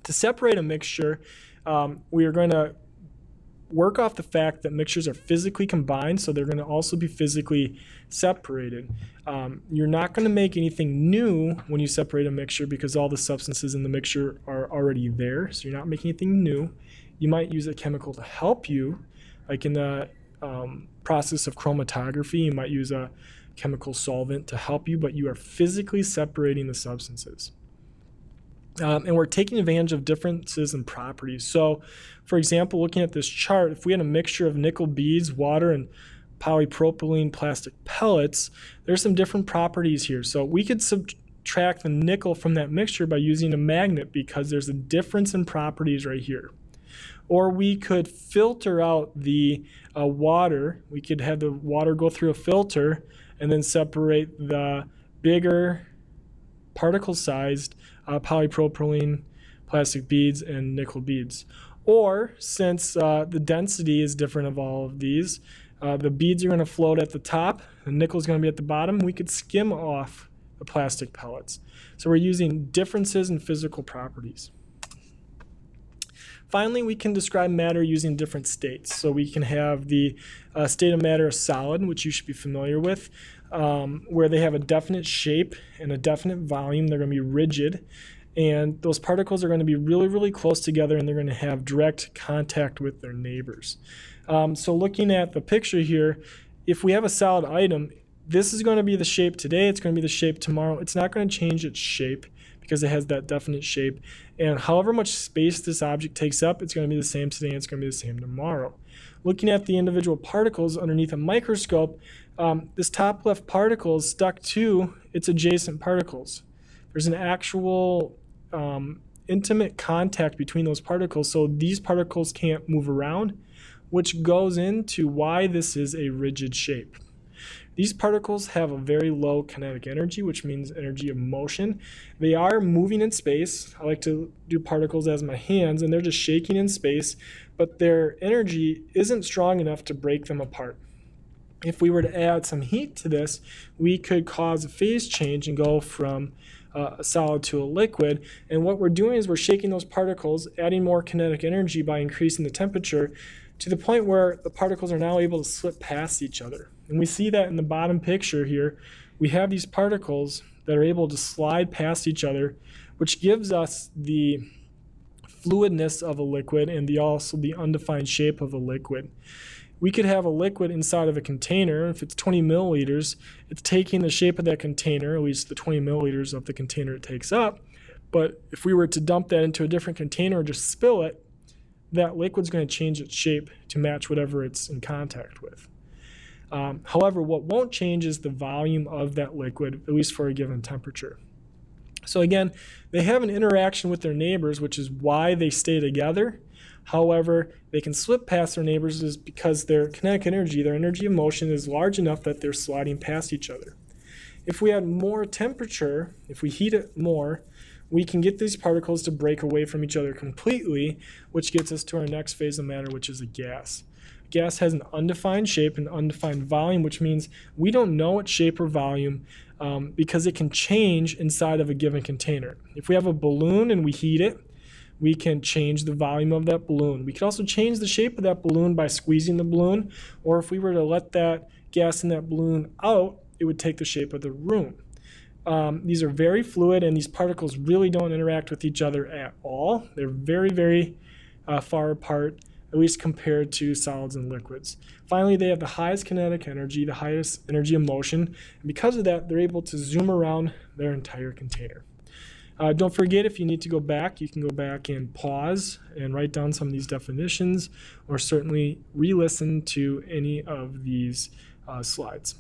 To separate a mixture, we are going to work off the fact that mixtures are physically combined, so they're going to also be physically separated. You're not going to make anything new when you separate a mixture because all the substances in the mixture are already there, so you're not making anything new. You might use a chemical to help you, like in the process of chromatography, you might use a chemical solvent to help you, but you are physically separating the substances. And we're taking advantage of differences in properties. So, for example, looking at this chart, if we had a mixture of nickel beads, water, and polypropylene plastic pellets, there's some different properties here. So we could subtract the nickel from that mixture by using a magnet because there's a difference in properties right here. Or we could filter out the water. We could have the water go through a filter and then separate the bigger particle-sized polypropylene plastic beads and nickel beads. Or since the density is different of all of these, the beads are going to float at the top, the nickel is going to be at the bottom, we could skim off the plastic pellets. So we're using differences in physical properties. Finally, we can describe matter using different states. So we can have the state of matter a solid, which you should be familiar with, where they have a definite shape and a definite volume. They're going to be rigid, and those particles are going to be really, really close together, and they're going to have direct contact with their neighbors. So looking at the picture here, if we have a solid item, this is going to be the shape today, it's going to be the shape tomorrow. It's not going to change its shape because it has that definite shape. And however much space this object takes up, it's going to be the same today and it's going to be the same tomorrow. Looking at the individual particles underneath a microscope, this top left particle is stuck to its adjacent particles. There's an actual intimate contact between those particles, so these particles can't move around, which goes into why this is a rigid shape. These particles have a very low kinetic energy, which means energy of motion. They are moving in space. I like to do particles as my hands, and they're just shaking in space, but their energy isn't strong enough to break them apart. If we were to add some heat to this, we could cause a phase change and go from a solid to a liquid. And what we're doing is we're shaking those particles, adding more kinetic energy by increasing the temperature to the point where the particles are now able to slip past each other. And we see that in the bottom picture here. We have these particles that are able to slide past each other, which gives us the fluidness of a liquid and also the undefined shape of a liquid. We could have a liquid inside of a container. If it's 20 milliliters, it's taking the shape of that container, at least the 20 milliliters of the container it takes up. But if we were to dump that into a different container or just spill it, that liquid's going to change its shape to match whatever it's in contact with. However, what won't change is the volume of that liquid, at least for a given temperature. So again, they have an interaction with their neighbors, which is why they stay together. However, they can slip past their neighbors is because their kinetic energy, their energy of motion, is large enough that they're sliding past each other. If we add more temperature, if we heat it more, we can get these particles to break away from each other completely, which gets us to our next phase of matter, which is a gas. Gas has an undefined shape and undefined volume, which means we don't know its shape or volume because it can change inside of a given container. If we have a balloon and we heat it, we can change the volume of that balloon. We could also change the shape of that balloon by squeezing the balloon, or if we were to let that gas in that balloon out, it would take the shape of the room. These are very fluid, and these particles really don't interact with each other at all. They're very, very far apart, at least compared to solids and liquids. Finally, they have the highest kinetic energy, the highest energy of motion, and because of that, they're able to zoom around their entire container. Don't forget, if you need to go back, you can go back and pause and write down some of these definitions, or certainly re-listen to any of these slides.